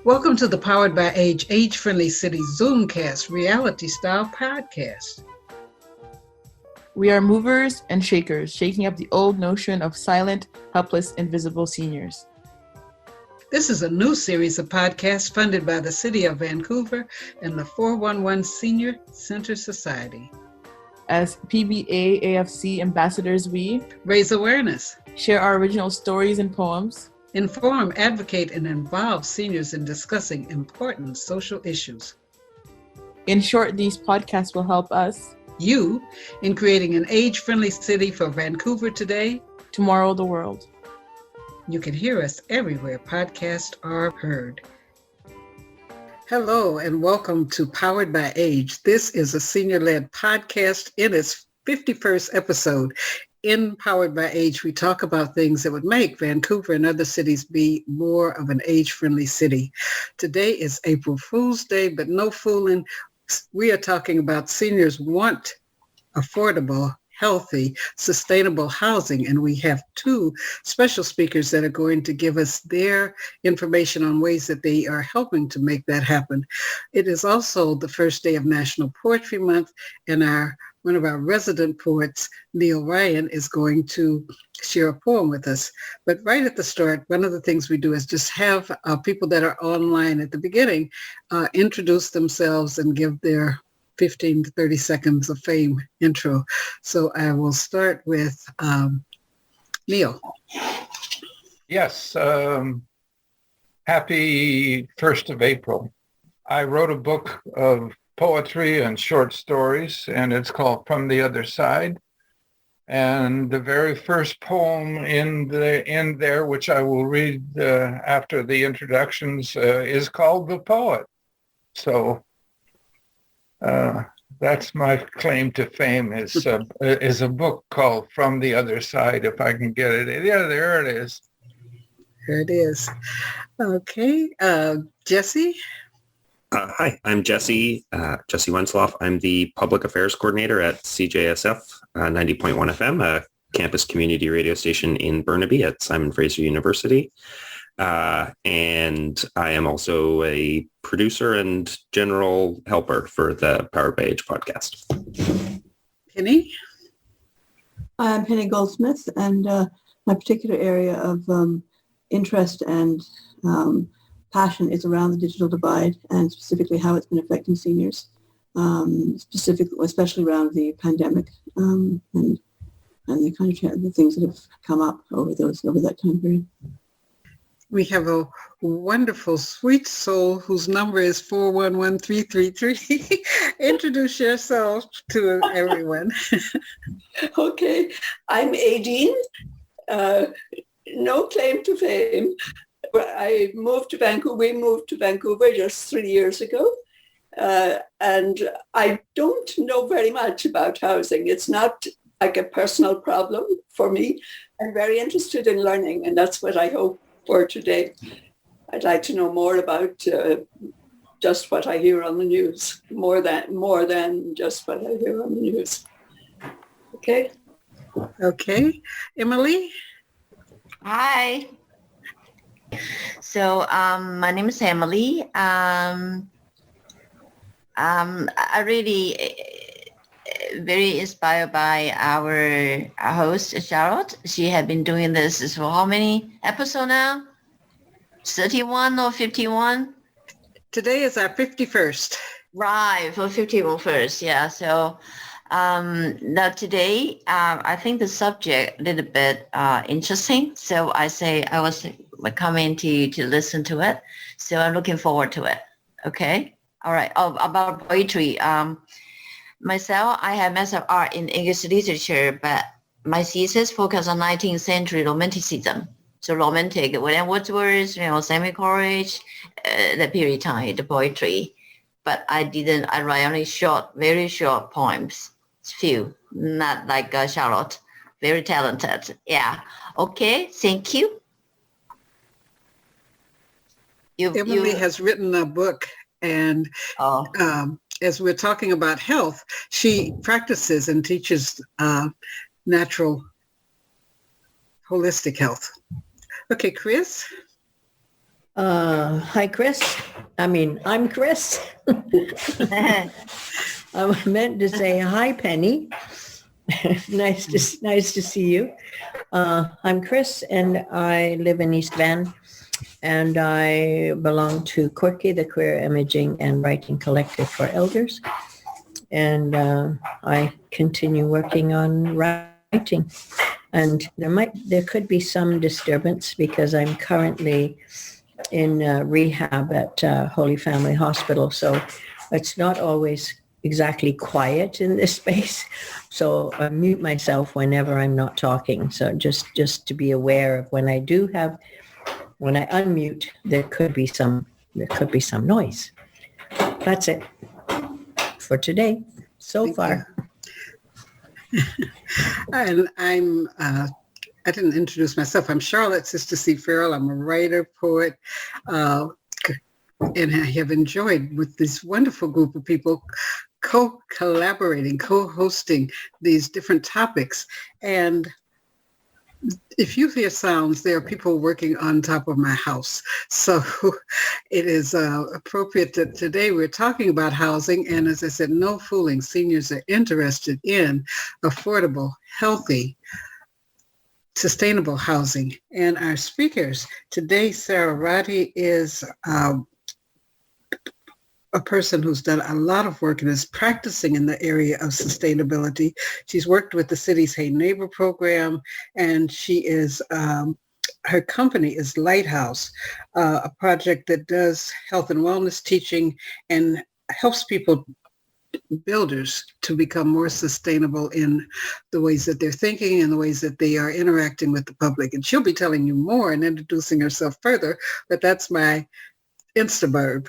Welcome to the Powered by Age-Friendly City Zoomcast reality-style podcast. We are movers and shakers, shaking up the old notion of silent, helpless, invisible seniors. This is a new series of podcasts funded by the City of Vancouver and the 411 Senior Center Society. As pbaafc ambassadors, we raise awareness, share our original stories and poems, inform, advocate, and involve seniors in discussing important social issues. In short, these podcasts will help us, you, in creating an age-friendly city for Vancouver today, tomorrow the world. You can hear us everywhere podcasts are heard. Hello and welcome to Powered by Age. This is a senior-led podcast in its 51st episode. In Powered by Age, we talk about things that would make Vancouver and other cities be more of an age-friendly city. Today is April Fool's Day, but no fooling. We are talking about seniors want affordable, healthy, sustainable housing, and we have two special speakers that are going to give us their information on ways that they are helping to make that happen. It is also the first day of National Poetry Month, and one of our resident poets, Neall Ryon, is going to share a poem with us. But right at the start, one of the things we do is just have people that are online at the beginning introduce themselves and give their 15 to 30 seconds of fame intro. So I will start with Neall. Yes, happy 1st of April. I wrote a book of poetry and short stories, and it's called From the Other Side. And the very first poem in there, which I will read after the introductions, is called The Poet. So that's my claim to fame, is a book called From the Other Side, if I can get it. Yeah, there it is. There it is. Okay, Jesse? Hi, I'm Jesse Wensloff. I'm the Public Affairs Coordinator at CJSF 90.1 FM, a campus community radio station in Burnaby at Simon Fraser University. And I am also a producer and general helper for the Powered by Age podcast. Penny? I'm Penny Goldsmith, and my particular area of interest and passion is around the digital divide and specifically how it's been affecting seniors, especially around the pandemic and the kind of the things that have come up over that time period. We have a wonderful, sweet soul whose number is 411333. Introduce yourself to everyone. Okay, I'm Aideen. No claim to fame. We moved to Vancouver just 3 years ago. And I don't know very much about housing. It's not like a personal problem for me. I'm very interested in learning, and that's what I hope for today. I'd like to know more about just what I hear on the news, more than just what I hear on the news. Okay. Okay. Emily? Hi. So my name is Emily. I really very inspired by our host, Charlotte. She had been doing this for how many episodes now? 31 or 51? Today is our 51st. Right, for 51 first, yeah. So now today, I think the subject a little bit interesting. So I was coming to listen to it. So I'm looking forward to it. Okay. All right. Oh, about poetry. Myself, I have Master of Art in English Literature, but my thesis focused on 19th century Romanticism. So romantic, William Wordsworth, semi-courage, the period time, the poetry. But I write only very short poems. Few, not like Charlotte. Very talented. Yeah. Okay. Thank you. Emily has written a book, and as we're talking about health, she practices and teaches natural, holistic health. Okay, Chris? Hi, Chris. I'm Chris. I meant to say hi, Penny. Nice to see you. I'm Chris, and I live in East Van, and I belong to Quirky, the Queer Imaging and Writing Collective for Elders, and I continue working on writing. And there could be some disturbance because I'm currently in rehab at Holy Family Hospital, so it's not always exactly quiet in this space. So I mute myself whenever I'm not talking. So just to be aware of when I unmute, there could be some noise. That's it for today so Thank far. And I didn't introduce myself. I'm Charlotte Sister C. Farrell. I'm a writer, poet, and I have enjoyed with this wonderful group of people co-collaborating, co-hosting these different topics. And if you hear sounds, there are people working on top of my house. So it is appropriate that today we're talking about housing. And as I said, no fooling, seniors are interested in affordable, healthy, sustainable housing. And our speakers today, Sarah Radia is a person who's done a lot of work and is practicing in the area of sustainability. She's worked with the city's Hey Neighbor program, and she is, her company is Lighthouse, a project that does health and wellness teaching and helps people, builders, to become more sustainable in the ways that they're thinking and the ways that they are interacting with the public. And she'll be telling you more and introducing herself further, but that's my Instaburb.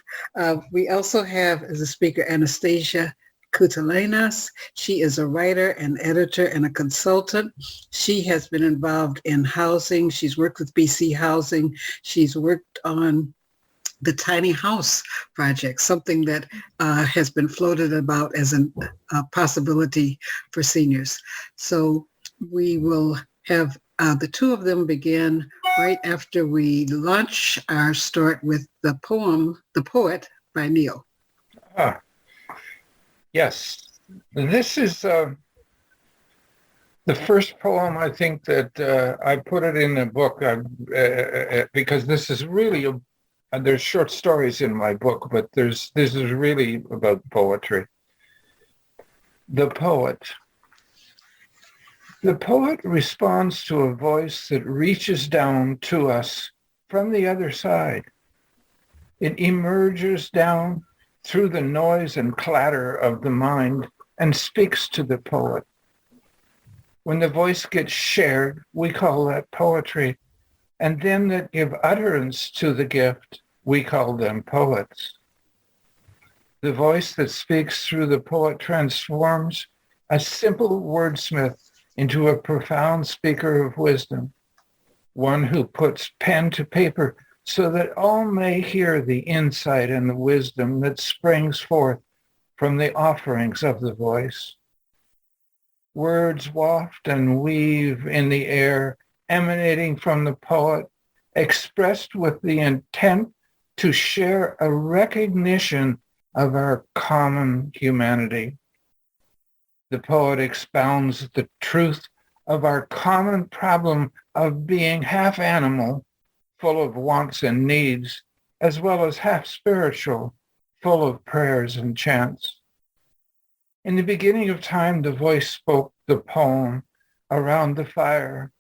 We also have as a speaker Anastasia Koutalianos. She is a writer, an editor, and a consultant. She has been involved in housing. She's worked with BC Housing. She's worked on the Tiny House Project, something that has been floated about as a possibility for seniors. So we will have the two of them begin right after we launch our start with the poem, The Poet by Neall. Yes, this is the first poem, I think, that I put it in the book because this is really, there's short stories in my book, but this is really about poetry. The Poet. The poet responds to a voice that reaches down to us from the other side. It emerges down through the noise and clatter of the mind and speaks to the poet. When the voice gets shared, we call that poetry, and them that give utterance to the gift, we call them poets. The voice that speaks through the poet transforms a simple wordsmith into a profound speaker of wisdom, one who puts pen to paper so that all may hear the insight and the wisdom that springs forth from the offerings of the voice. Words waft and weave in the air, emanating from the poet, expressed with the intent to share a recognition of our common humanity. The poet expounds the truth of our common problem of being half animal, full of wants and needs, as well as half spiritual, full of prayers and chants. In the beginning of time, the voice spoke the poem around the fire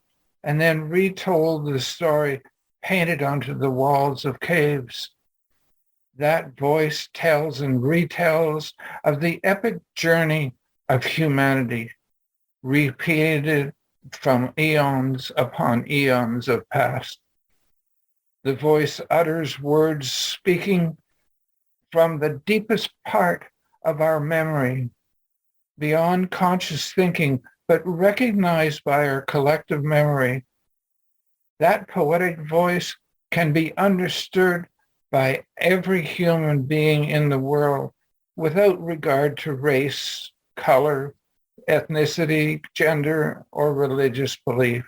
and then retold the story painted onto the walls of caves. That voice tells and retells of the epic journey of humanity, repeated from eons upon eons of past. The voice utters words speaking from the deepest part of our memory, beyond conscious thinking, but recognized by our collective memory. That poetic voice can be understood by every human being in the world without regard to race, color, ethnicity, gender, or religious belief.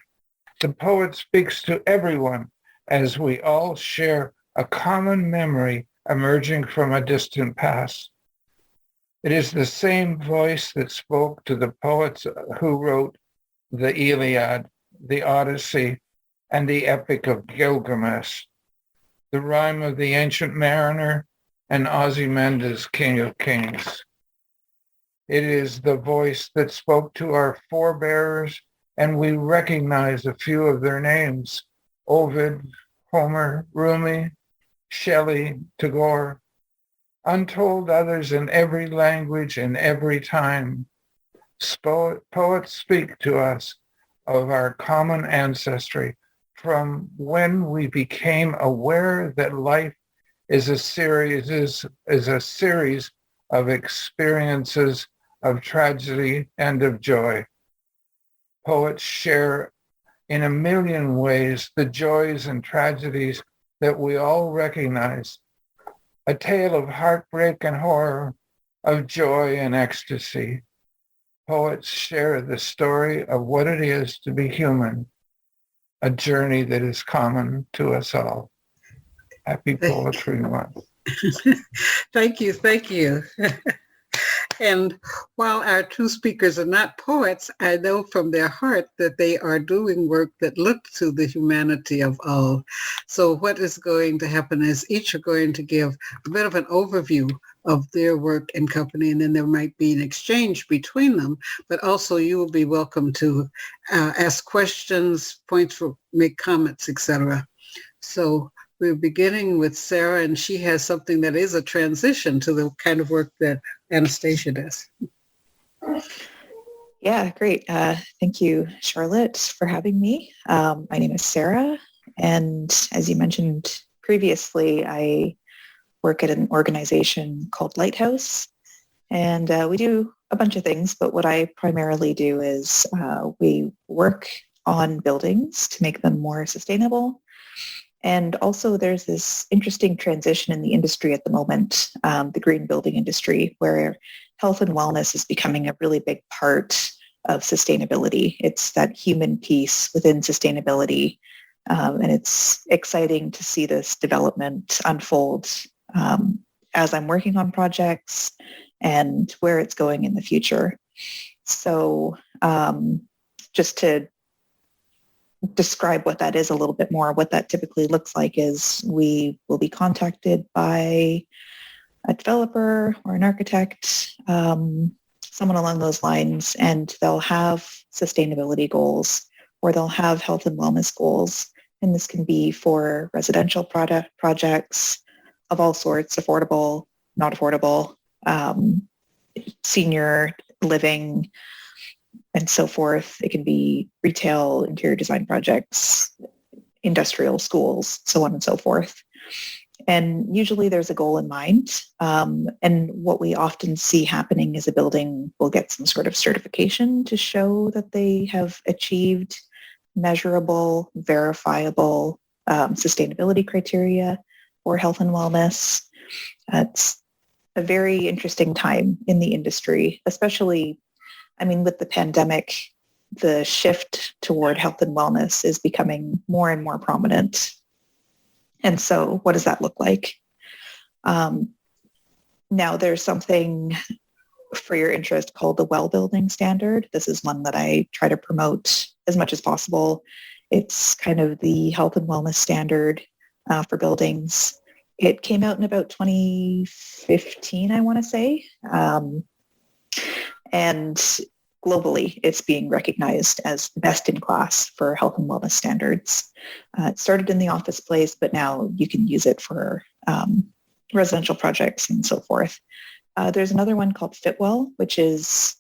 The poet speaks to everyone as we all share a common memory emerging from a distant past. It is the same voice that spoke to the poets who wrote the Iliad, the Odyssey, and the Epic of Gilgamesh, the rhyme of the Ancient Mariner, and Ozymandias' King of Kings. It is the voice that spoke to our forebears, and we recognize a few of their names: Ovid, Homer, Rumi, Shelley, Tagore, untold others in every language and every time. Poets speak to us of our common ancestry from when we became aware that life is a series of experiences of tragedy and of joy. Poets share in a million ways the joys and tragedies that we all recognize. A tale of heartbreak and horror, of joy and ecstasy. Poets share the story of what it is to be human, a journey that is common to us all. Happy Poetry Month. Thank you. And while our two speakers are not poets, I know from their heart that they are doing work that looks to the humanity of all. So what is going to happen is each are going to give a bit of an overview of their work and company, and then there might be an exchange between them, but also you will be welcome to ask questions, make comments, etc. So we're beginning with Sarah, and she has something that is a transition to the kind of work that Anastasia does. Yeah, great. Thank you, Charlotte, for having me. My name is Sarah, and as you mentioned previously, I work at an organization called Lighthouse, and we do a bunch of things, but what I primarily do is we work on buildings to make them more sustainable. And also there's this interesting transition in the industry at the moment, the green building industry, where health and wellness is becoming a really big part of sustainability. It's that human piece within sustainability. And it's exciting to see this development unfold as I'm working on projects and where it's going in the future. So just to describe what that is a little bit more, what that typically looks like is we will be contacted by a developer or an architect, someone along those lines, and they'll have sustainability goals or they'll have health and wellness goals. And this can be for residential projects of all sorts, affordable, not affordable, senior living, and so forth. It can be retail, interior design projects, industrial schools, so on and so forth. And usually there's a goal in mind. And what we often see happening is a building will get some sort of certification to show that they have achieved measurable, verifiable sustainability criteria for health and wellness. It's a very interesting time in the industry, especially with the pandemic, the shift toward health and wellness is becoming more and more prominent. And so what does that look like? Now there's something for your interest called the Well Building Standard. This is one that I try to promote as much as possible. It's kind of the health and wellness standard for buildings. It came out in about 2015, I want to say. And globally, it's being recognized as best in class for health and wellness standards. It started in the office place, but now you can use it for residential projects and so forth. There's another one called Fitwell, it's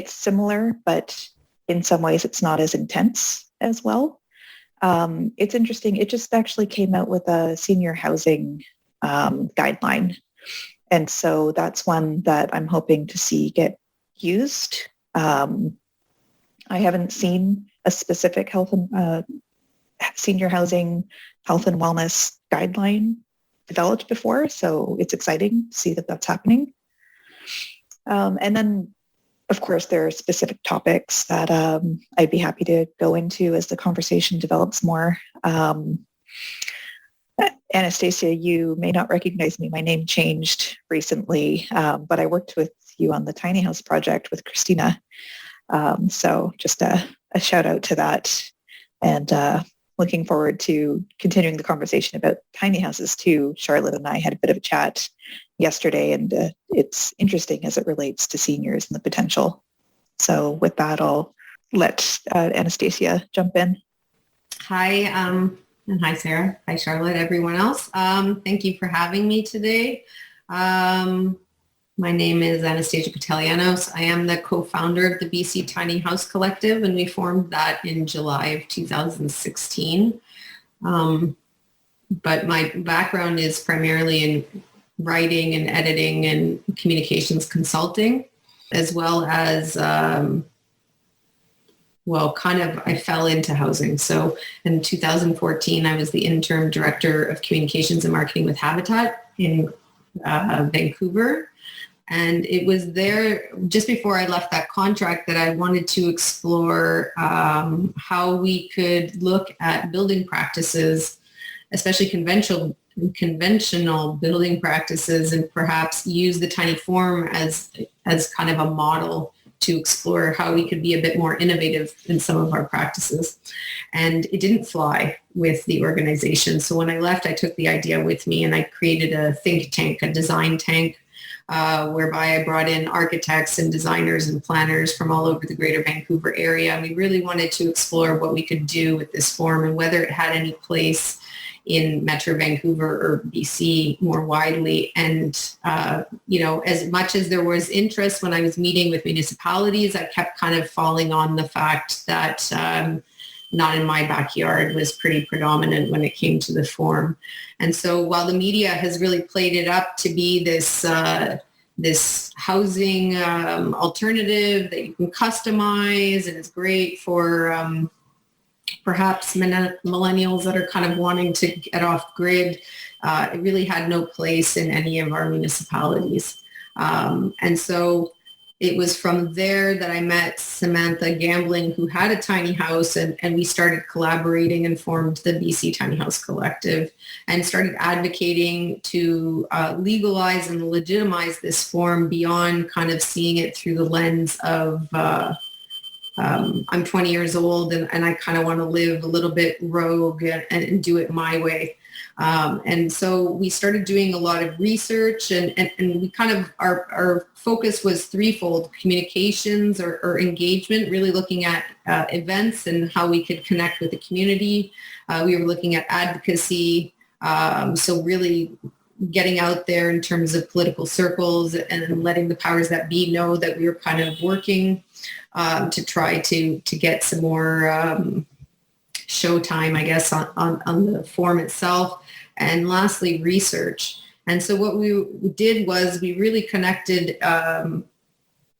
similar, but in some ways it's not as intense as well. It's interesting. It just actually came out with a senior housing guideline. And so that's one that I'm hoping to see get used. I haven't seen a specific health and senior housing health and wellness guideline developed before, so it's exciting to see that that's happening. And then, of course, there are specific topics that I'd be happy to go into as the conversation develops more. Anastasia, you may not recognize me. My name changed recently, but I worked with you on the tiny house project with Christina. So just a shout out to that, and looking forward to continuing the conversation about tiny houses too. Charlotte and I had a bit of a chat yesterday, and it's interesting as it relates to seniors and the potential. So with that, I'll let Anastasia jump in. Hi, and hi, Sarah. Hi, Charlotte, everyone else. Thank you for having me today. My name is Anastasia Koutalianos. I am the co-founder of the BC Tiny House Collective, and we formed that in July of 2016. But my background is primarily in writing and editing and communications consulting, as well as, I fell into housing. So in 2014, I was the interim director of communications and marketing with Habitat in Vancouver. And it was there just before I left that contract that I wanted to explore how we could look at building practices, especially conventional building practices, and perhaps use the tiny form as kind of a model to explore how we could be a bit more innovative in some of our practices. And it didn't fly with the organization. So when I left, I took the idea with me and I created a think tank, a design tank, whereby I brought in architects and designers and planners from all over the greater Vancouver area. We really wanted to explore what we could do with this form and whether it had any place in Metro Vancouver or BC more widely. And, as much as there was interest when I was meeting with municipalities, I kept kind of falling on the fact that not in my backyard was pretty predominant when it came to the form. And so while the media has really played it up to be this housing alternative that you can customize and it's great for perhaps millennials that are kind of wanting to get off grid, it really had no place in any of our municipalities. And so it was from there that I met Samantha Gambling, who had a tiny house, and we started collaborating and formed the BC Tiny House Collective and started advocating to legalize and legitimize this form beyond kind of seeing it through the lens of I'm 20 years old and I kind of want to live a little bit rogue and do it my way. And so we started doing a lot of research and we kind of, our focus was threefold: communications or engagement, really looking at events and how we could connect with the community. We were looking at advocacy. So really getting out there in terms of political circles and letting the powers that be know that we were kind of working to try to get some more showtime, I guess, on the form itself. And lastly, research. And so what we did was we really connected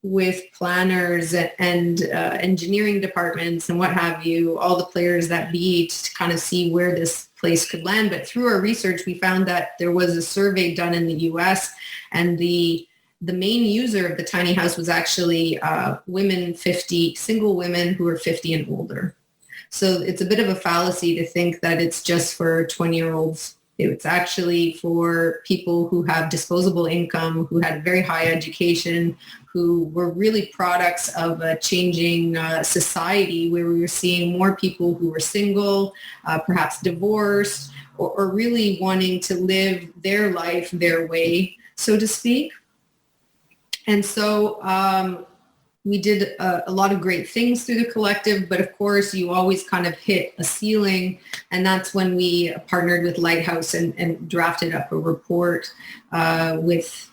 with planners and engineering departments and what have you, all the players that be, to kind of see where this place could land. But through our research, we found that there was a survey done in the US, and the main user of the tiny house was actually women 50, single women who were 50 and older. So it's a bit of a fallacy to think that it's just for 20-year-olds. It's actually for people who have disposable income, who had very high education, who were really products of a changing society where we were seeing more people who were single, perhaps divorced, or really wanting to live their life their way, so to speak. And so we did a lot of great things through the collective, but of course you always kind of hit a ceiling, and that's when we partnered with Lighthouse and drafted up a report with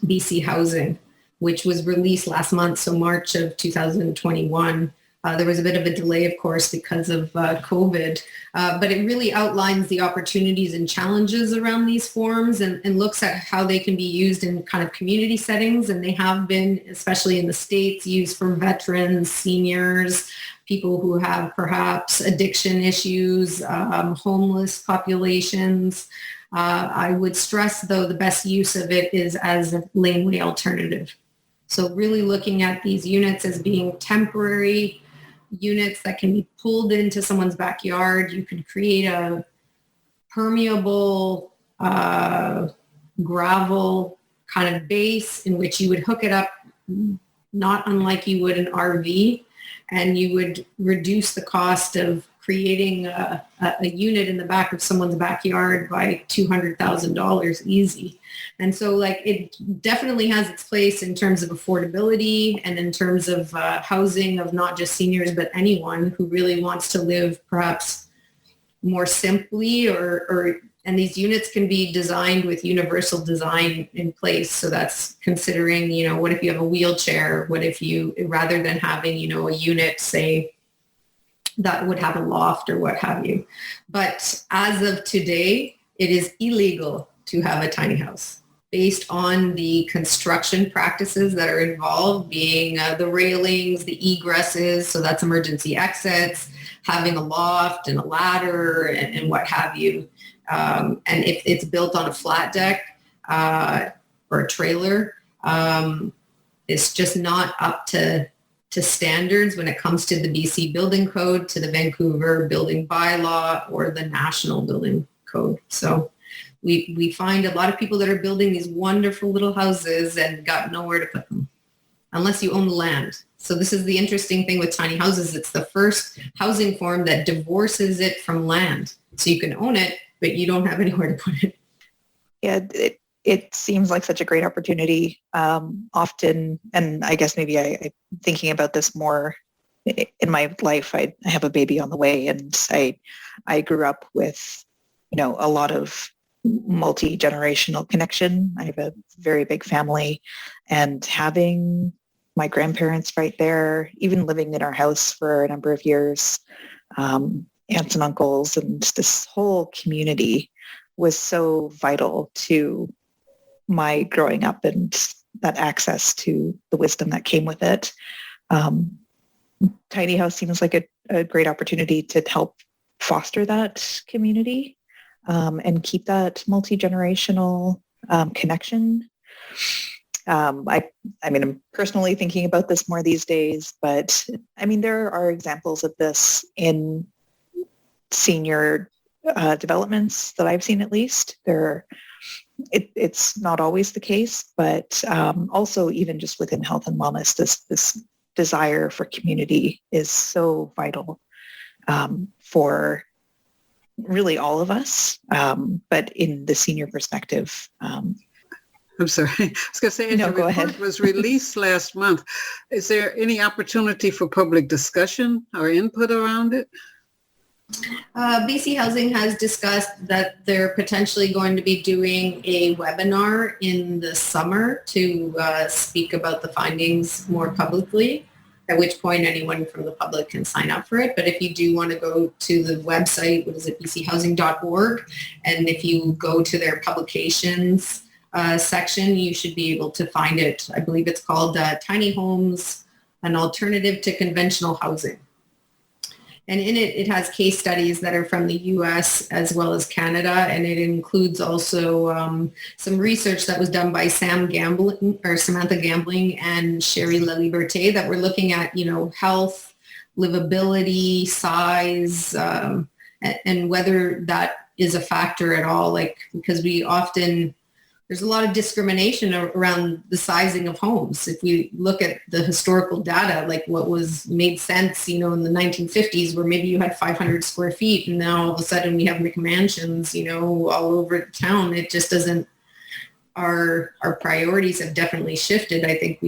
BC Housing, which was released last month, so March of 2021. There was a bit of a delay, of course, because of COVID, but it really outlines the opportunities and challenges around these forms and looks at how they can be used in kind of community settings. And they have been, especially in the States, used for veterans, seniors, people who have perhaps addiction issues, homeless populations. I would stress, though, the best use of it is as a laneway alternative. So really looking at these units as being temporary units that can be pulled into someone's backyard. You could create a permeable gravel kind of base in which you would hook it up, not unlike you would an RV, and you would reduce the cost of creating a unit in the back of someone's backyard by $200,000 easy. And so like it definitely has its place in terms of affordability and in terms of housing of not just seniors, but anyone who really wants to live perhaps more simply and these units can be designed with universal design in place. So that's considering, what if you have a wheelchair? What if you, rather than having, a unit, say, that would have a loft or what have you. But as of today, it is illegal to have a tiny house based on the construction practices that are involved, being the railings, the egresses, so that's emergency exits, having a loft and a ladder and what have you. And if it's built on a flat deck or a trailer, it's just not up to standards when it comes to the BC Building Code, to the Vancouver Building Bylaw, or the National Building Code. So we find a lot of people that are building these wonderful little houses and got nowhere to put them, unless you own the land. So this is the interesting thing with tiny houses. It's the first housing form that divorces it from land. So you can own it, but you don't have anywhere to put it. Yeah, it seems like such a great opportunity often. And I guess maybe I'm thinking about this more in my life. I have a baby on the way, and I grew up with, a lot of multi-generational connection. I have a very big family, and having my grandparents right there, even living in our house for a number of years, aunts and uncles, and this whole community was so vital to my growing up and that access to the wisdom that came with it. Tiny house seems like a great opportunity to help foster that community and keep that multi-generational connection. I'm personally thinking about this more these days, but there are examples of this in senior developments that I've seen, at least. It's not always the case, but also even just within health and wellness, this desire for community is so vital for really all of us, but in the senior perspective. I'm sorry. I was going to say, the report was released last month. Is there any opportunity for public discussion or input around it? BC Housing has discussed that they're potentially going to be doing a webinar in the summer to speak about the findings more publicly, at which point anyone from the public can sign up for it. But if you do want to go to the website, bchousing.org, and if you go to their publications section, you should be able to find it. I believe it's called Tiny Homes, an Alternative to Conventional Housing. And in it, it has case studies that are from the U.S. as well as Canada, and it includes also some research that was done by Samantha Gambling and Sherry Livability that were looking at, health, livability, size, and whether that is a factor at all. Because there's a lot of discrimination around the sizing of homes. If we look at the historical data, what was made sense, in the 1950s, where maybe you had 500 square feet, and now all of a sudden we have McMansions, all over the town. It just doesn't. Our priorities have definitely shifted. I think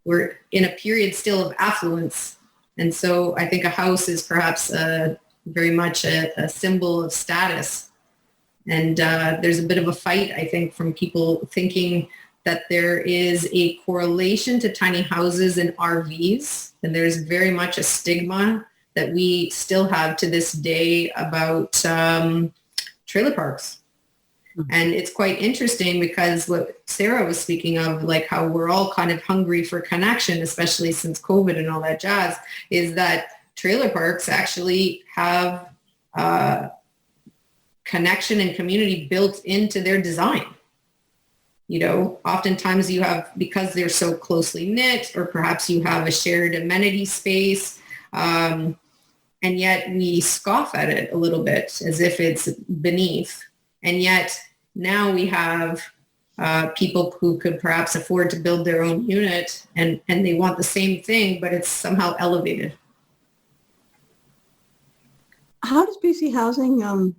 we're in a period still of affluence, and so I think a house is perhaps very much a symbol of status. And there's a bit of a fight, I think, from people thinking that there is a correlation to tiny houses and RVs. And there's very much a stigma that we still have to this day about trailer parks. Mm-hmm. And it's quite interesting because what Sarah was speaking of, how we're all kind of hungry for connection, especially since COVID and all that jazz, is that trailer parks actually have connection and community built into their design. Oftentimes you have, because they're so closely knit, or perhaps you have a shared amenity space, and yet we scoff at it a little bit as if it's beneath. And yet now we have people who could perhaps afford to build their own unit, and they want the same thing, but it's somehow elevated. How does BC Housing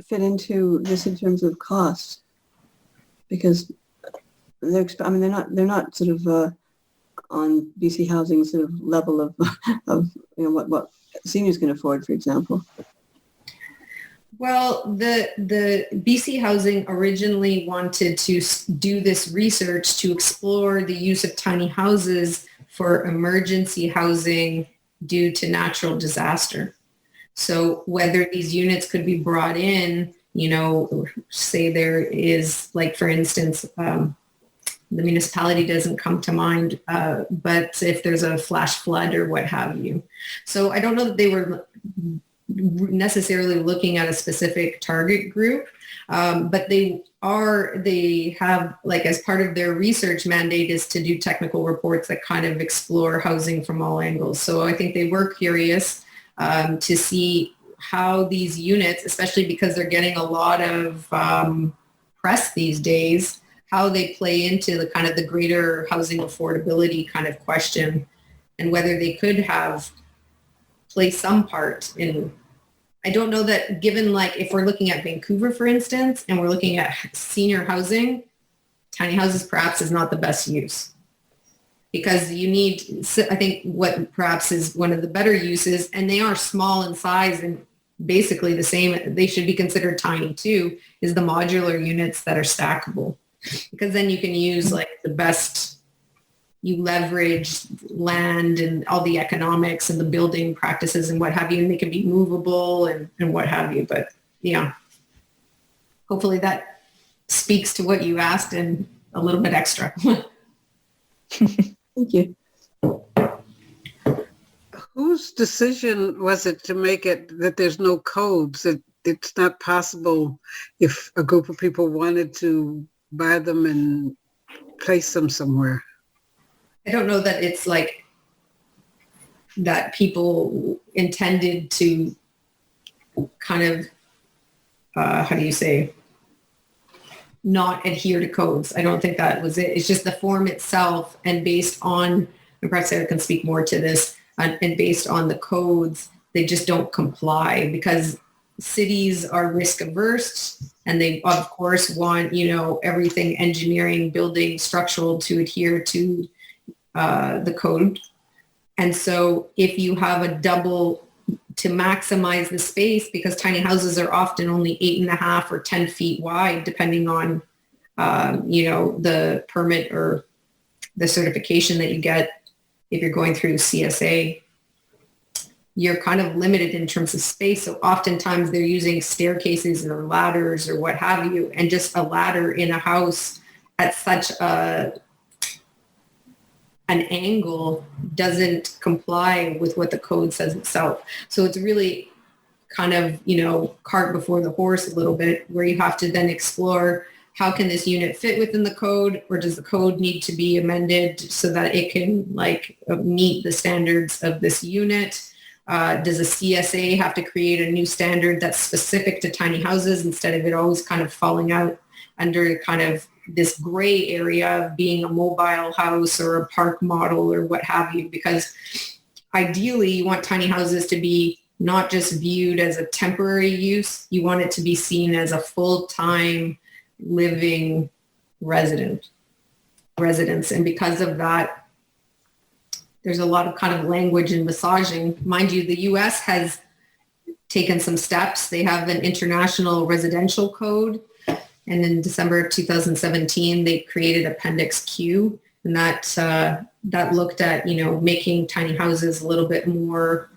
fit into this in terms of cost? Because they're not sort of on BC Housing sort of level of what seniors can afford, for example. Well, the BC Housing originally wanted to do this research to explore the use of tiny houses for emergency housing due to natural disaster. So whether these units could be brought in, say there is, like, for instance, the municipality doesn't come to mind, but if there's a flash flood or what have you. So I don't know that they were necessarily looking at a specific target group, but they have, like, as part of their research mandate is to do technical reports that kind of explore housing from all angles. So I think they were curious to see how these units, especially because they're getting a lot of press these days, how they play into the kind of the greater housing affordability kind of question, and whether they could play some part in. I don't know that, given, like, if we're looking at Vancouver, for instance, and we're looking at senior housing, tiny houses perhaps is not the best use. Because you need, I think what perhaps is one of the better uses, and they are small in size and basically the same, they should be considered tiny too, is the modular units that are stackable. Because then you can use, like, the best, you leverage land and all the economics and the building practices and what have you, and they can be movable and what have you. But yeah, hopefully that speaks to what you asked and a little bit extra. Thank you. Whose decision was it to make it that there's no codes, that it's not possible if a group of people wanted to buy them and place them somewhere? I don't know that it's like that people intended to kind of, how do you say, not adhere to codes. I don't think that was it. It's just the form itself, and based on, and perhaps Sarah can speak more to this, and based on the codes, they just don't comply because cities are risk averse, and they of course want, everything engineering, building, structural to adhere to the code. And so if you have a double to maximize the space, because tiny houses are often only 8.5 or 10 feet wide, depending on, the permit or the certification that you get if you're going through CSA, you're kind of limited in terms of space. So oftentimes they're using staircases or ladders or what have you, and just a ladder in a house at such an angle doesn't comply with what the code says itself. So it's really kind of, cart before the horse a little bit, where you have to then explore, how can this unit fit within the code, or does the code need to be amended so that it can meet the standards of this unit? Does a CSA have to create a new standard that's specific to tiny houses instead of it always kind of falling out under kind of this gray area of being a mobile house or a park model or what have you? Because ideally you want tiny houses to be not just viewed as a temporary use, you want it to be seen as a full-time living residence. And because of that, there's a lot of kind of language and massaging. Mind you, the US has taken some steps. They have an international residential code. And in December of 2017, they created Appendix Q. And that looked at, making tiny houses a little bit more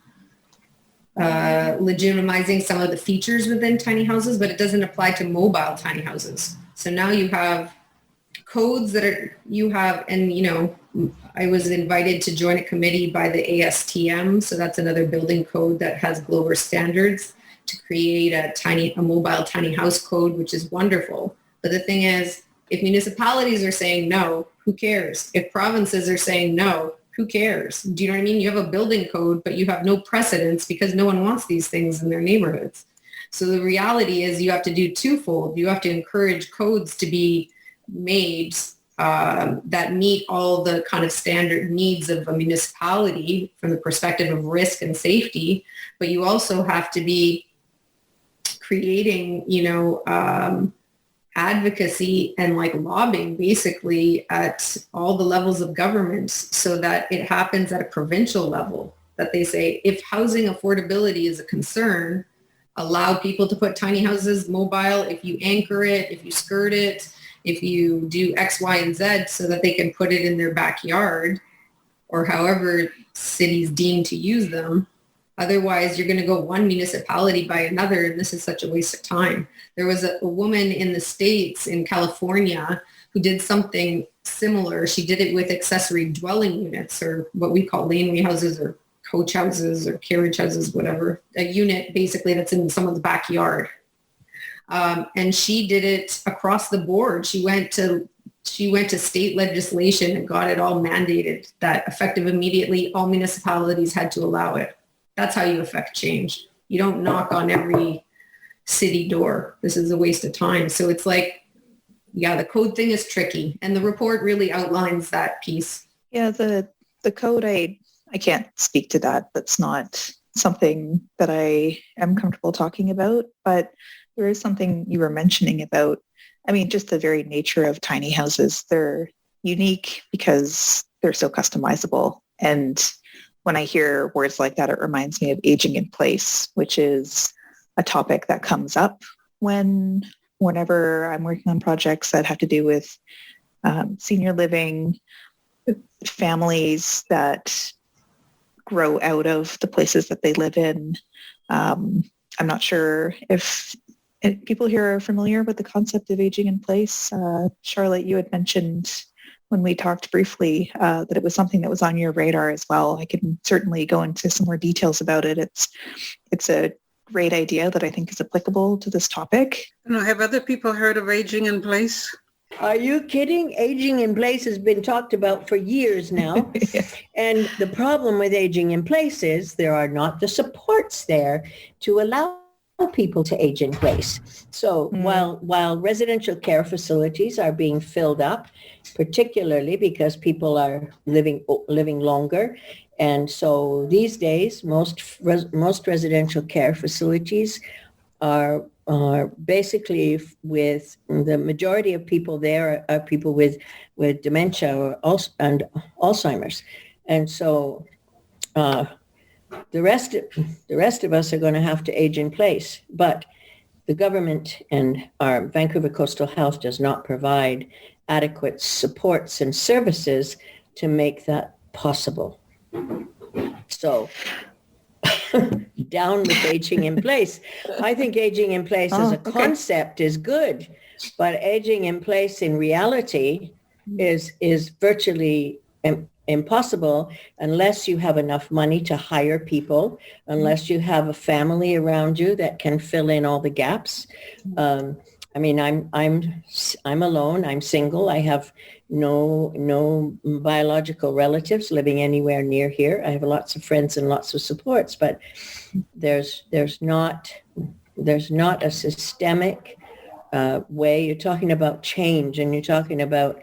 legitimizing some of the features within tiny houses, but it doesn't apply to mobile tiny houses. So now you have codes and I was invited to join a committee by the ASTM. So that's another building code that has global standards to create a mobile tiny house code, which is wonderful. But the thing is, If municipalities are saying no, who cares? If provinces are saying no, who cares? Do you know what I mean? You have a building code, but you have no precedence because no one wants these things in their neighborhoods. So the reality is you have to do twofold. You have to encourage codes to be made that meet all the kind of standard needs of a municipality from the perspective of risk and safety, but you also have to be creating, advocacy and like lobbying basically at all the levels of government so that it happens at a provincial level, that they say, if housing affordability is a concern, allow people to put tiny houses mobile, if you anchor it, if you skirt it, if you do X, Y, and Z so that they can put it in their backyard or however cities deem to use them. Otherwise, you're going to go one municipality by another, and this is such a waste of time. There was a woman in the States, in California, who did something similar. She did it with accessory dwelling units, or what we call laneway houses or coach houses or carriage houses, whatever, a unit basically that's in someone's backyard. And she did it across the board. She went to state legislation and got it all mandated that effective immediately all municipalities had to allow it. That's how you affect change. You don't knock on every city door. This is a waste of time. So it's like, yeah, the code thing is tricky. And the report really outlines that piece. Yeah, the code, I can't speak to that. That's not something that I am comfortable talking about. But there is something you were mentioning about, just the very nature of tiny houses. They're unique because they're so customizable. And when I hear words like that, it reminds me of aging in place, which is a topic that comes up whenever I'm working on projects that have to do with senior living, families that grow out of the places that they live in. I'm not sure if people here are familiar with the concept of aging in place. Charlotte, you had mentioned when we talked briefly that it was something that was on your radar as well. I can certainly go into some more details about it. It's a great idea that I think is applicable to this topic. Have other people heard of aging in place? Are you kidding? Aging in place has been talked about for years now. And the problem with aging in place is there are not the supports there to allow people to age in place. So while residential care facilities are being filled up, particularly because people are living longer, and so these days most residential care facilities are basically, with the majority of people there are people with dementia and Alzheimer's, and so the rest of us are going to have to age in place. But the government and our Vancouver Coastal Health does not provide adequate supports and services to make that possible. So down with aging in place. I think aging in place as a concept is good, but aging in place in reality is virtually impossible unless you have enough money to hire people, unless you have a family around you that can fill in all the gaps. I'm alone. I'm single. I have no biological relatives living anywhere near here. I have lots of friends and lots of supports, but there's not a systemic way. You're talking about change, and you're talking about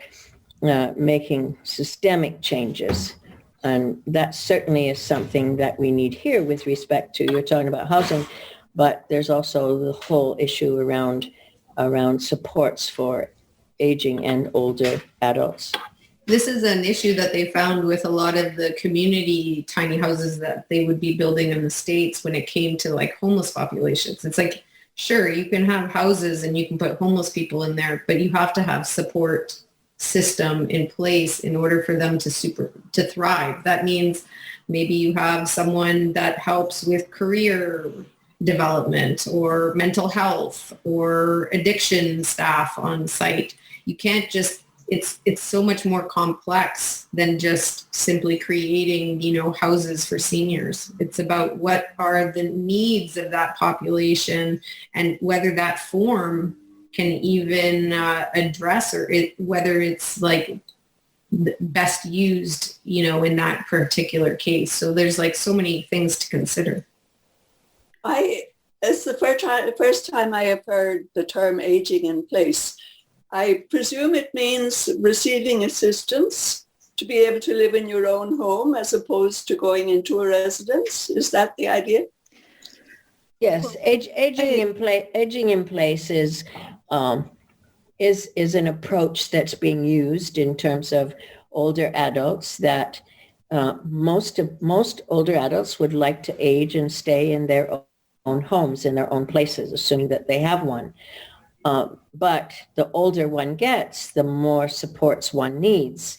making systemic changes. And that certainly is something that we need here with respect to, you're talking about housing, but there's also the whole issue around supports for aging and older adults. This is an issue that they found with a lot of the community tiny houses that they would be building in the States when it came to like homeless populations. It's like, sure, you can have houses and you can put homeless people in there, but you have to have support system in place in order for them to thrive. That means maybe you have someone that helps with career development or mental health or addiction staff on site. You can't just, it's so much more complex than just simply creating, houses for seniors. It's about what are the needs of that population and whether that form can even address, or whether it's like best used, in that particular case. So there's like so many things to consider. It's the first time I have heard the term aging in place. I presume it means receiving assistance to be able to live in your own home as opposed to going into a residence. Is that the idea? Yes, aging in place is an approach that's being used in terms of older adults that most older adults would like to age and stay in their own homes, in their own places, assuming that they have one. But the older one gets, the more supports one needs.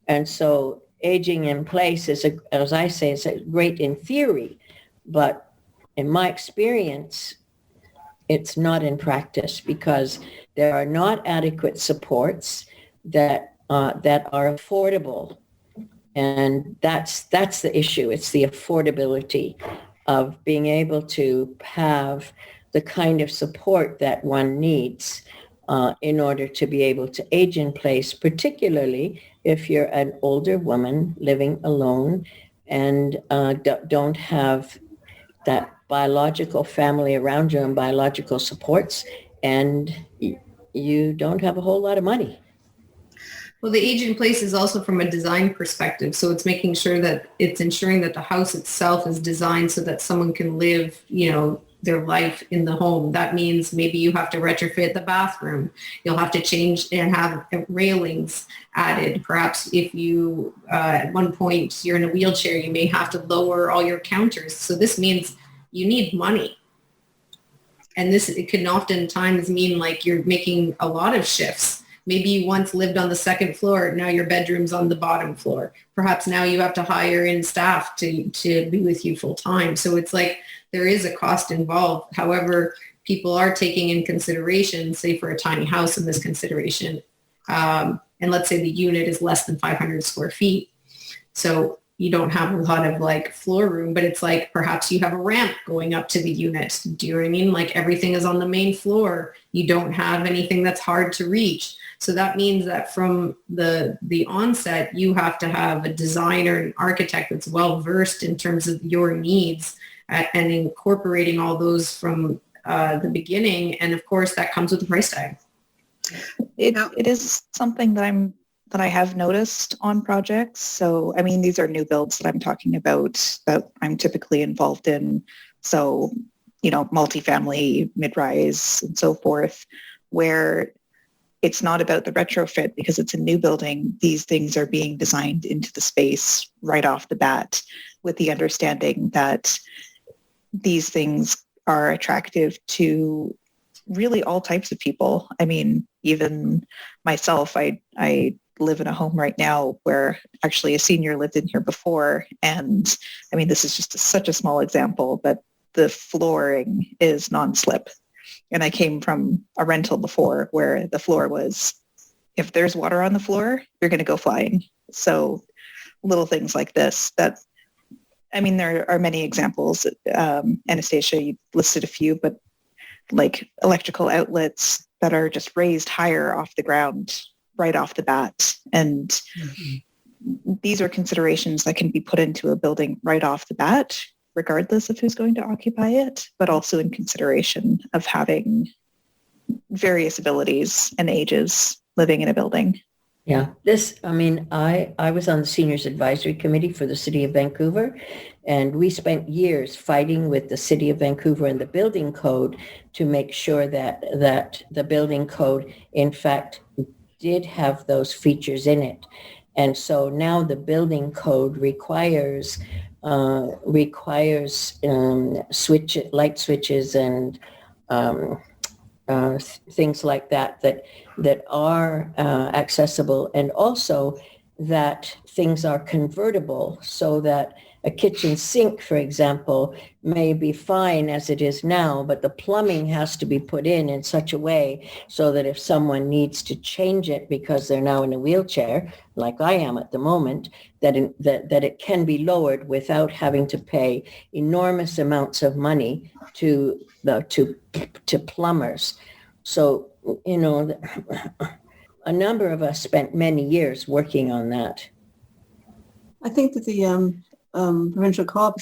And so aging in place is, as I say, is great in theory, but in my experience, it's not in practice because there are not adequate supports that are affordable. And that's the issue. It's the affordability of being able to have the kind of support that one needs in order to be able to age in place, particularly if you're an older woman living alone and don't have that biological family around you and biological supports, and you don't have a whole lot of money. Well, the age in place is also from a design perspective. So it's making sure that it's ensuring that the house itself is designed so that someone can live, their life in the home. That means maybe you have to retrofit the bathroom. You'll have to change and have railings added. Perhaps if you, at one point, you're in a wheelchair, you may have to lower all your counters. So this means you need money. And it can oftentimes mean like you're making a lot of shifts. Maybe you once lived on the second floor. Now your bedroom's on the bottom floor. Perhaps now you have to hire in staff to be with you full time. So it's like there is a cost involved. However, people are taking in consideration, say for a tiny house in this consideration, and let's say the unit is less than 500 square feet. So you don't have a lot of like floor room, but it's like perhaps you have a ramp going up to the unit. Do you know what I mean? Like everything is on the main floor. You don't have anything that's hard to reach. So that means that from the onset, you have to have a designer, an architect that's well versed in terms of your needs and incorporating all those from the beginning. And of course, that comes with a price tag. It is something that I have noticed on projects. So, I mean, these are new builds that I'm talking about that I'm typically involved in. So, multifamily, mid-rise, and so forth, where it's not about the retrofit because it's a new building. These things are being designed into the space right off the bat with the understanding that these things are attractive to really all types of people. I mean, even myself, I live in a home right now where actually a senior lived in here before. And I mean, this is just such a small example, but the flooring is non-slip. And I came from a rental before where the floor was, if there's water on the floor, you're going to go flying. So little things like this that, I mean, there are many examples. Anastasia, you listed a few, but like electrical outlets that are just raised higher off the ground right off the bat. And these are considerations that can be put into a building right off the bat, regardless of who's going to occupy it, but also in consideration of having various abilities and ages living in a building. Yeah, I was on the Seniors Advisory Committee for the City of Vancouver, and we spent years fighting with the City of Vancouver and the building code to make sure that the building code, in fact, did have those features in it. And so now the building code requires light switches and things like that are accessible, and also that things are convertible so that a kitchen sink, for example, may be fine as it is now, but the plumbing has to be put in such a way so that if someone needs to change it because they're now in a wheelchair, like I am at the moment, that it can be lowered without having to pay enormous amounts of money to plumbers. So, a number of us spent many years working on that. I think that the Provincial Co-op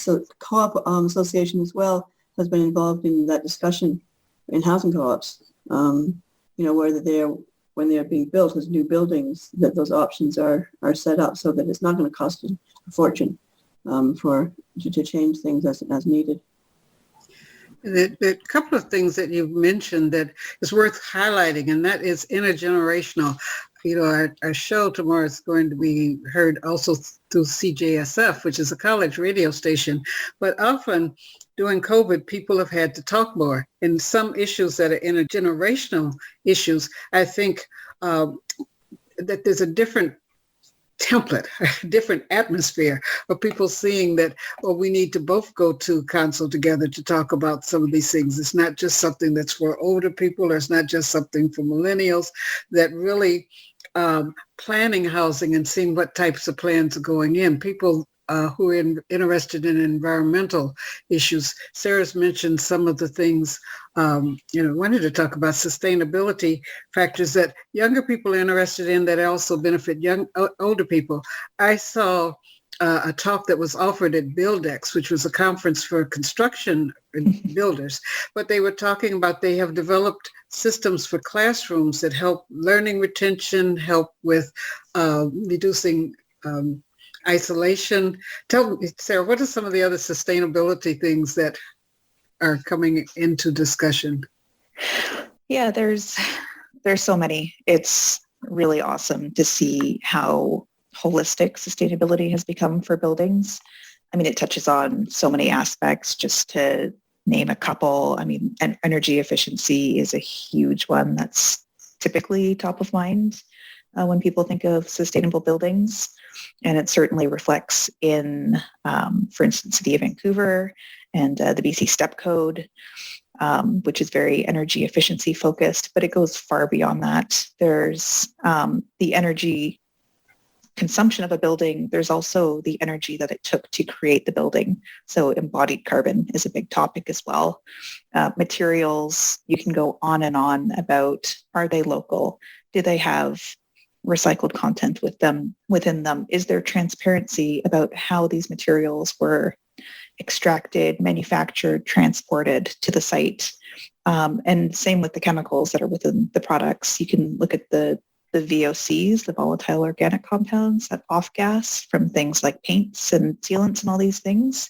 Association as well has been involved in that discussion in housing co-ops, whether when they're being built as new buildings, that those options are set up so that it's not going to cost a fortune to change things as needed. The couple of things that you've mentioned that is worth highlighting, and that is intergenerational. Our show tomorrow is going to be heard also through CJSF, which is a college radio station. But often during COVID, people have had to talk more. And some issues that are intergenerational issues, I think that there's a different template, a different atmosphere of people seeing that, we need to both go to council together to talk about some of these things. It's not just something that's for older people, or it's not just something for millennials, that really planning housing and seeing what types of plans are going in. People who are interested in environmental issues. Sarah's mentioned some of the things, wanted to talk about sustainability factors that younger people are interested in that also benefit older people. I saw a talk that was offered at Buildex, which was a conference for construction builders, but they were talking about they have developed systems for classrooms that help learning retention, help with reducing isolation. Tell me, Sarah, what are some of the other sustainability things that are coming into discussion? Yeah, there's so many. It's really awesome to see how holistic sustainability has become for buildings. I mean, it touches on so many aspects. Just to name a couple, energy efficiency is a huge one that's typically top of mind when people think of sustainable buildings. And it certainly reflects in, for instance, City of Vancouver and the BC Step Code, which is very energy efficiency focused, but it goes far beyond that. There's the energy consumption of a building. There's also the energy that it took to create the building. So embodied carbon is a big topic as well. Materials, you can go on and on about, are they local? Do they have recycled content within them? Is there transparency about how these materials were extracted, manufactured, transported to the site? And same with the chemicals that are within the products. You can look at the VOCs, the volatile organic compounds, that off gas from things like paints and sealants and all these things.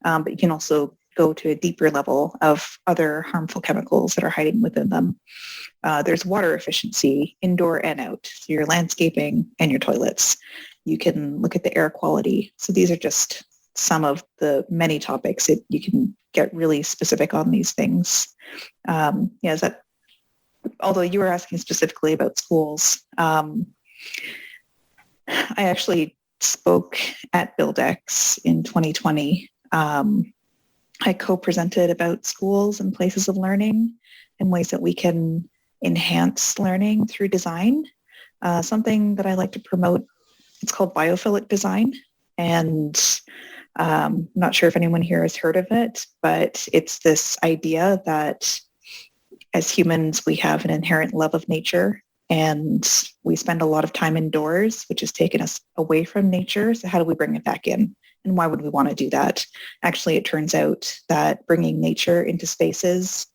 But you can also go to a deeper level of other harmful chemicals that are hiding within them. There's water efficiency, indoor and out, so your landscaping and your toilets. You can look at the air quality. So these are just some of the many topics that you can get really specific on these things. Although you were asking specifically about schools, I actually spoke at Buildex in 2020. I co-presented about schools and places of learning and ways that we can enhance learning through design. Something that I like to promote, it's called biophilic design. And I'm not sure if anyone here has heard of it, but it's this idea that as humans, we have an inherent love of nature, and we spend a lot of time indoors, which has taken us away from nature. So how do we bring it back in? And why would we want to do that? Actually, it turns out that bringing nature into spaces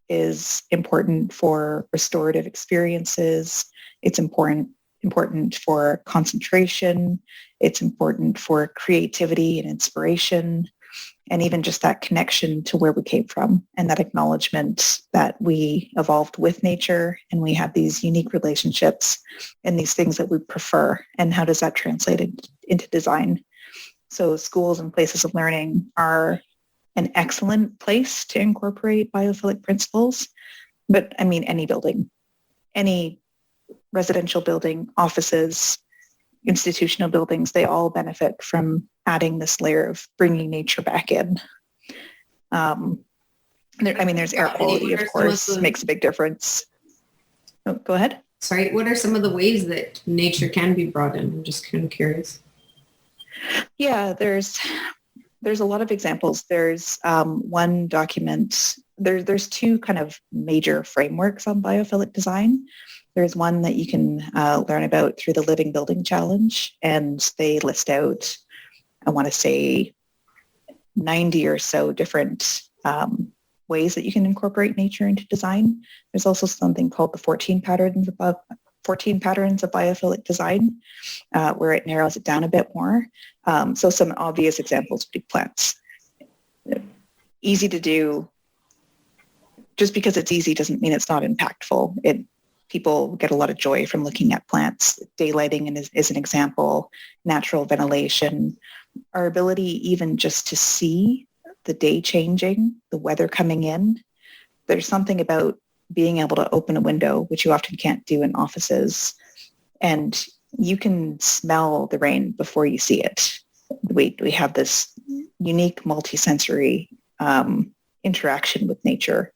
is important for restorative experiences. It's important for concentration. It's important for creativity and inspiration, and even just that connection to where we came from and that acknowledgement that we evolved with nature and we have these unique relationships and these things that we prefer. And how does that translate into design? So schools and places of learning are an excellent place to incorporate biophilic principles. But any building, any residential building, offices, institutional buildings, they all benefit from adding this layer of bringing nature back in. There's air quality, of course, makes a big difference. Oh, go ahead. Sorry, what are some of the ways that nature can be brought in? I'm just kind of curious. Yeah, there's there's a lot of examples. There's one document. There's two kind of major frameworks on biophilic design. There's one that you can learn about through the Living Building Challenge, and they list out, I want to say, 90 or so different ways that you can incorporate nature into design. There's also something called the 14 patterns of biophilic design, where it narrows it down a bit more. So some obvious examples would be plants. Easy to do. Just because it's easy doesn't mean it's not impactful. People get a lot of joy from looking at plants. Daylighting is an example, natural ventilation, our ability even just to see the day changing, the weather coming in. There's something about being able to open a window, which you often can't do in offices, and you can smell the rain before you see it. We have this unique multisensory interaction with nature.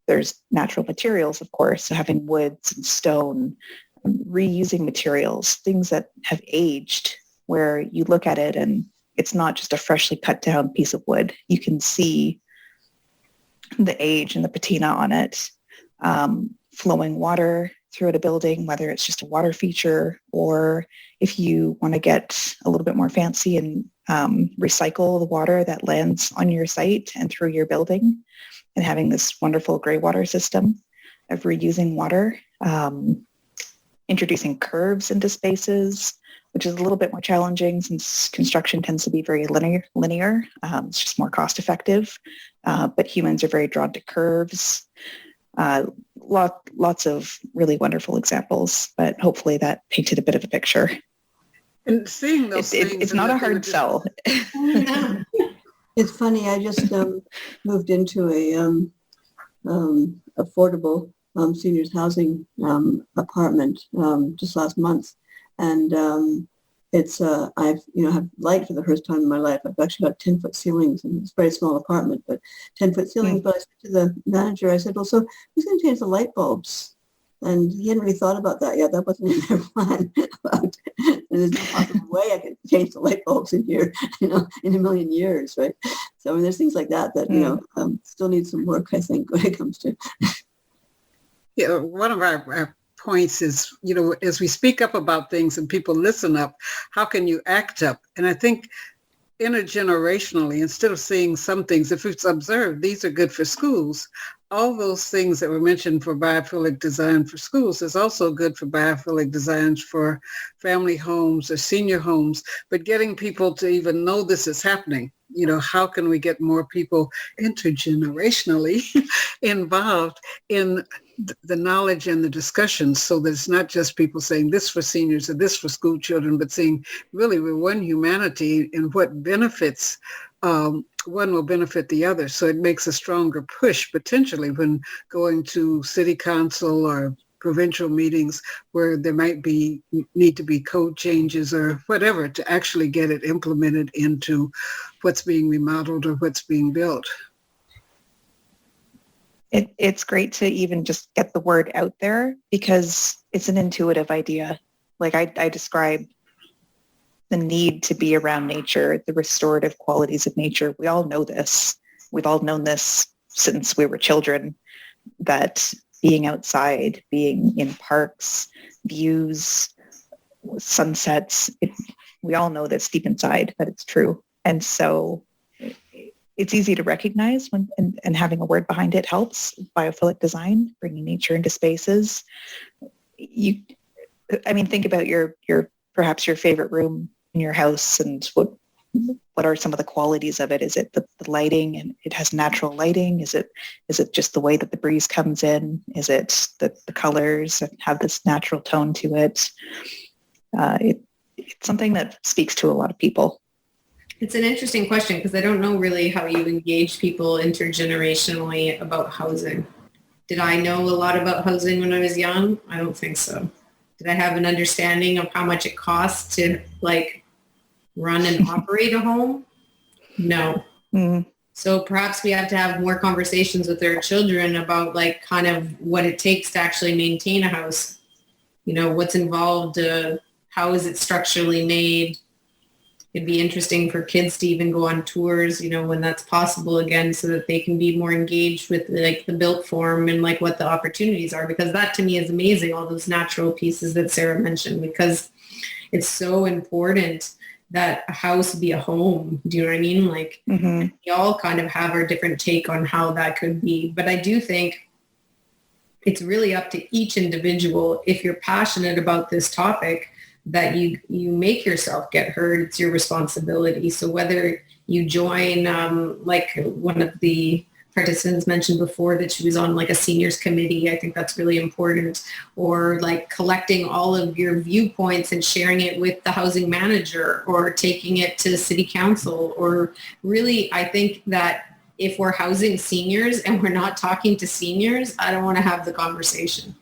There's natural materials, of course, so having woods and stone, reusing materials, things that have aged, where you look at it and it's not just a freshly cut down piece of wood. You can see the age and the patina on it. Flowing water throughout a building, whether it's just a water feature, or if you want to get a little bit more fancy and recycle the water that lands on your site and through your building, and having this wonderful gray water system of reusing water, introducing curves into spaces, which is a little bit more challenging since construction tends to be very linear. It's just more cost effective, but humans are very drawn to curves. Lots of really wonderful examples, but hopefully that painted a bit of a picture. And seeing those things, it's not a hard sell. It's funny. I just moved into a affordable seniors housing apartment just last month, and it's I've have light for the first time in my life. I've actually got 10-foot ceilings, and it's a very small apartment, but 10-foot ceilings. But I said to the manager, I said, well, so who's going to change the light bulbs? And he hadn't really thought about that yet. That wasn't in their plan. There's no possible way I could change the light bulbs in here, in a million years, right? So I mean, there's things like that still need some work, I think, when it comes to. Yeah, one of our points is, as we speak up about things and people listen up, how can you act up? And I think intergenerationally, instead of seeing some things, if it's observed, these are good for schools, all those things that were mentioned for biophilic design for schools is also good for biophilic designs for family homes or senior homes. But getting people to even know this is happening, how can we get more people intergenerationally involved in the knowledge and the discussions, so that it's not just people saying this for seniors or this for school children, but saying really we're one humanity, and what benefits one will benefit the other. So it makes a stronger push potentially when going to city council or provincial meetings where there might need to be code changes or whatever to actually get it implemented into what's being remodeled or what's being built. It's great to even just get the word out there because it's an intuitive idea. Like I describe the need to be around nature, the restorative qualities of nature. We all know this. We've all known this since we were children, that being outside, being in parks, views, sunsets, we all know this deep inside, that it's true. And so it's easy to recognize and having a word behind it helps. Biophilic design, bringing nature into spaces. Think about your perhaps your favorite room in your house, and what are some of the qualities of it? Is it the lighting, and it has natural lighting? Is it just the way that the breeze comes in? Is it the colors that have this natural tone to it? It's something that speaks to a lot of people. It's an interesting question because I don't know really how you engage people intergenerationally about housing. Did I know a lot about housing when I was young? I don't think so. Did I have an understanding of how much it costs to run and operate a home? No. Mm. So perhaps we have to have more conversations with our children about kind of what it takes to actually maintain a house. What's involved, how is it structurally made? it'd be interesting for kids to even go on tours, when that's possible again, so that they can be more engaged with like the built form and like what the opportunities are, because that to me is amazing, all those natural pieces that Sarah mentioned, because it's so important that a house be a home. Do you know what I mean? Like we all kind of have our different take on how that could be. But I do think it's really up to each individual. If you're passionate about this topic, that you make yourself get heard. It's your responsibility. So whether you join, like one of the participants mentioned before, that she was on like a seniors committee, I think that's really important, or like collecting all of your viewpoints and sharing it with the housing manager, or taking it to city council, or really, I think that if we're housing seniors and we're not talking to seniors, I don't want to have the conversation.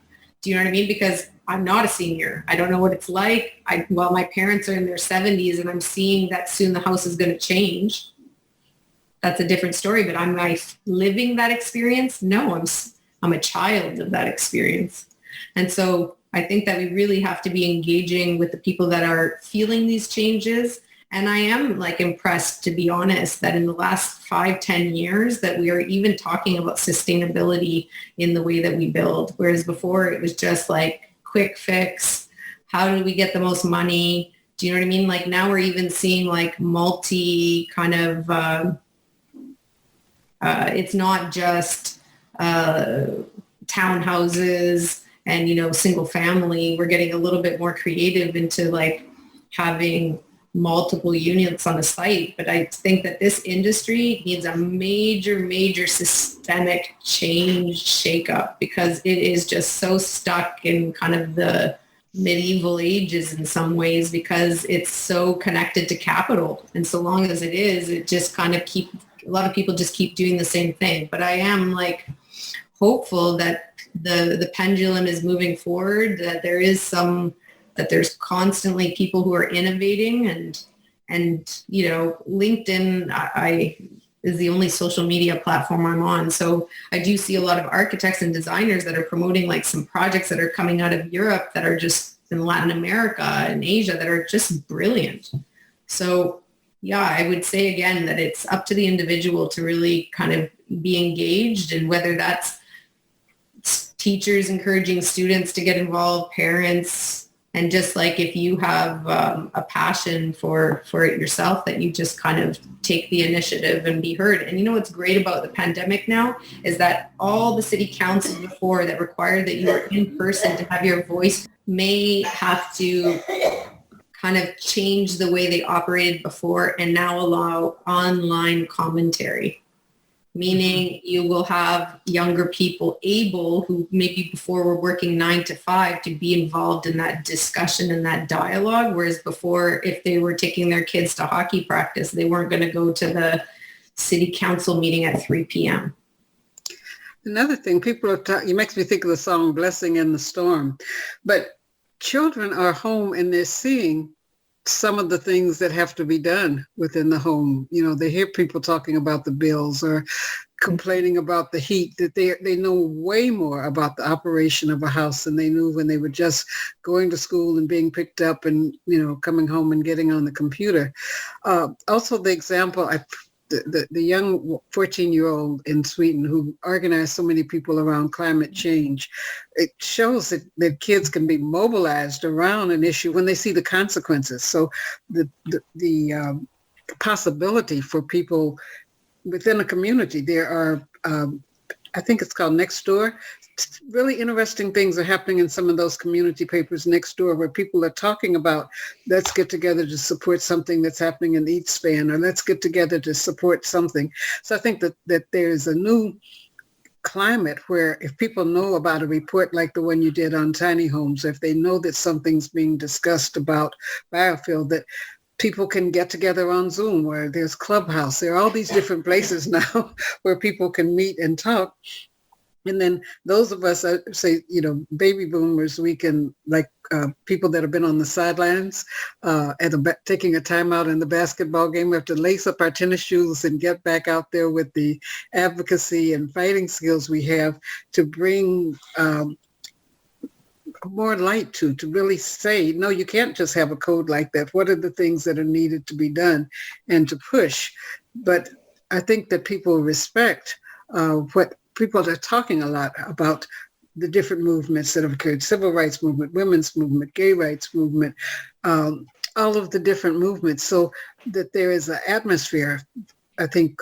Do you know what I mean? Because I'm not a senior. I don't know what it's like. My parents are in their 70s, and I'm seeing that soon the house is going to change. That's a different story, but am I living that experience? No, I'm a child of that experience. And so I think that we really have to be engaging with the people that are feeling these changes. And I am like impressed, to be honest, that in the last 5-10 years that we are even talking about sustainability in the way that we build. Whereas before it was just like quick fix. How do we get the most money? Do you know what I mean? Like now we're even seeing like multi kind of, it's not just townhouses and, single family. We're getting a little bit more creative into like having multiple units on a site. But I think that this industry needs a major, major systemic change shakeup, because it is just so stuck in kind of the medieval ages in some ways, because it's so connected to capital. And so long as it is, it just kind of a lot of people just keep doing the same thing. But I am like hopeful that the pendulum is moving forward, that there's constantly people who are innovating, and LinkedIn is the only social media platform I'm on. So I do see a lot of architects and designers that are promoting like some projects that are coming out of Europe, that are just in Latin America and Asia, that are just brilliant. So yeah, I would say again that it's up to the individual to really kind of be engaged, and whether that's teachers encouraging students to get involved, parents, and just like if you have a passion for it yourself, that you just kind of take the initiative and be heard. And what's great about the pandemic now is that all the city councils before that required that you were in person to have your voice may have to kind of change the way they operated before, and now allow online commentary. Meaning you will have younger people able, who maybe before were working 9 to 5, to be involved in that discussion and that dialogue. Whereas before, if they were taking their kids to hockey practice, they weren't going to go to the city council meeting at 3 p.m. Another thing, people are it makes me think of the song Blessing in the Storm. But children are home and they're seeing some of the things that have to be done within the home. They hear people talking about the bills or complaining about the heat, that they know way more about the operation of a house than they knew when they were just going to school and being picked up and, coming home and getting on the computer. Also, the example, the young 14-year-old in Sweden who organized so many people around climate change, it shows that kids can be mobilized around an issue when they see the consequences. So the possibility for people within a community, there are, I think it's called Next Door. Really interesting things are happening in some of those community papers next door, where people are talking about, let's get together to support something that's happening in East Span, or let's get together to support something. So I think that there's a new climate where if people know about a report like the one you did on tiny homes, or if they know that something's being discussed about biofuel, that people can get together on Zoom, where there's Clubhouse. There are all these different places now where people can meet and talk. And then those of us, say, baby boomers, we can, like people that have been on the sidelines, taking a time out in the basketball game, we have to lace up our tennis shoes and get back out there with the advocacy and fighting skills we have to bring more light to really say, no, you can't just have a code like that. What are the things that are needed to be done and to push? But I think that people respect what people are talking a lot about, the different movements that have occurred, civil rights movement, women's movement, gay rights movement, all of the different movements, so that there is an atmosphere, I think,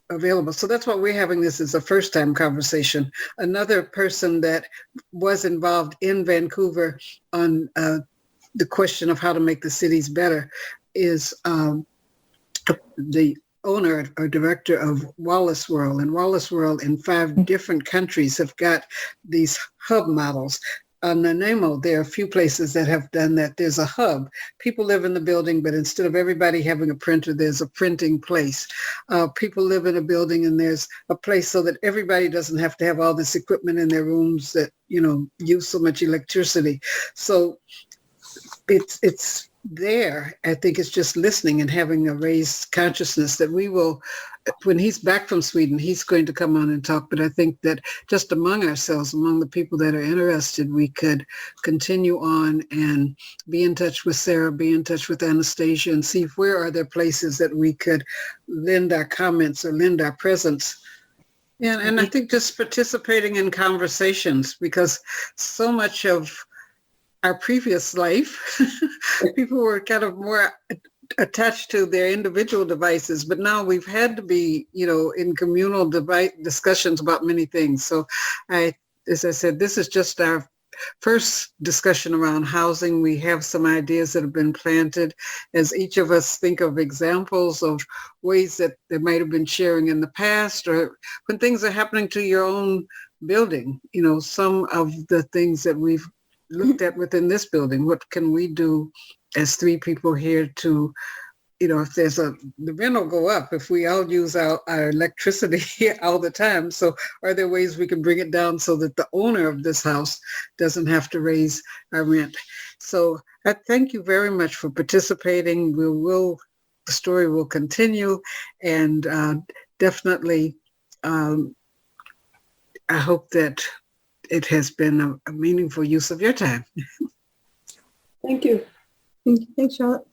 available. So that's why we're having this as a first-time conversation. Another person that was involved in Vancouver on the question of how to make the cities better is the owner or director of Wallace World. And Wallace World in 5 different countries have got these hub models. On Nanaimo, there are a few places that have done that. There's a hub. People live in the building, but instead of everybody having a printer, there's a printing place. People live in a building and there's a place so that everybody doesn't have to have all this equipment in their rooms that, use so much electricity. So it's there. I think it's just listening and having a raised consciousness that we will, when he's back from Sweden, he's going to come on and talk. But I think that just among ourselves, among the people that are interested, we could continue on and be in touch with Sarah, be in touch with Anastasia, and see where are there places that we could lend our comments or lend our presence. And I think just participating in conversations, because so much of our previous life, people were kind of more attached to their individual devices, but now we've had to be, in communal discussions about many things. So as I said, this is just our first discussion around housing. We have some ideas that have been planted as each of us think of examples of ways that they might have been sharing in the past, or when things are happening to your own building, some of the things that we've looked at within this building. What can we do as 3 people here to, if there's the rent will go up if we all use our electricity here all the time. So are there ways we can bring it down so that the owner of this house doesn't have to raise our rent? So I thank you very much for participating. The story will continue, and definitely I hope that it has been a meaningful use of your time. Thank you. Thanks, Charlotte.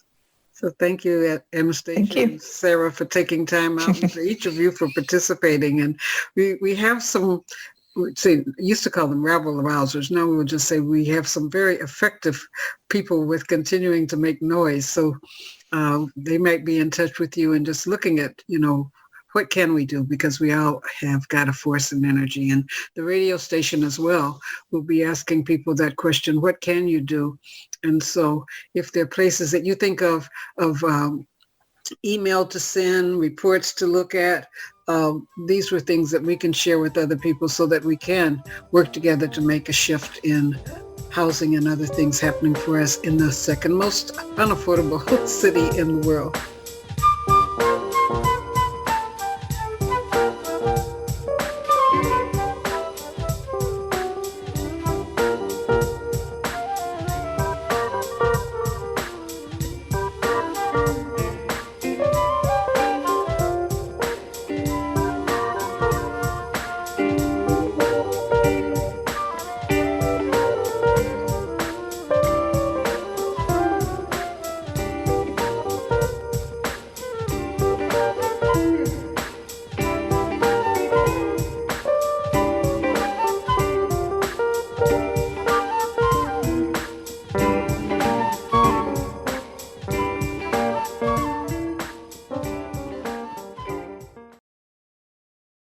So thank you, Anastasia and Sarah, for taking time out, and for each of you for participating. And we have some, used to call them rabble rousers. Now we will just say we have some very effective people with continuing to make noise. So they might be in touch with you and just looking at, what can we do? Because we all have got a force and energy. And the radio station as well will be asking people that question, what can you do? And so if there are places that you think of email to send, reports to look at, these were things that we can share with other people so that we can work together to make a shift in housing and other things happening for us in the second most unaffordable city in the world.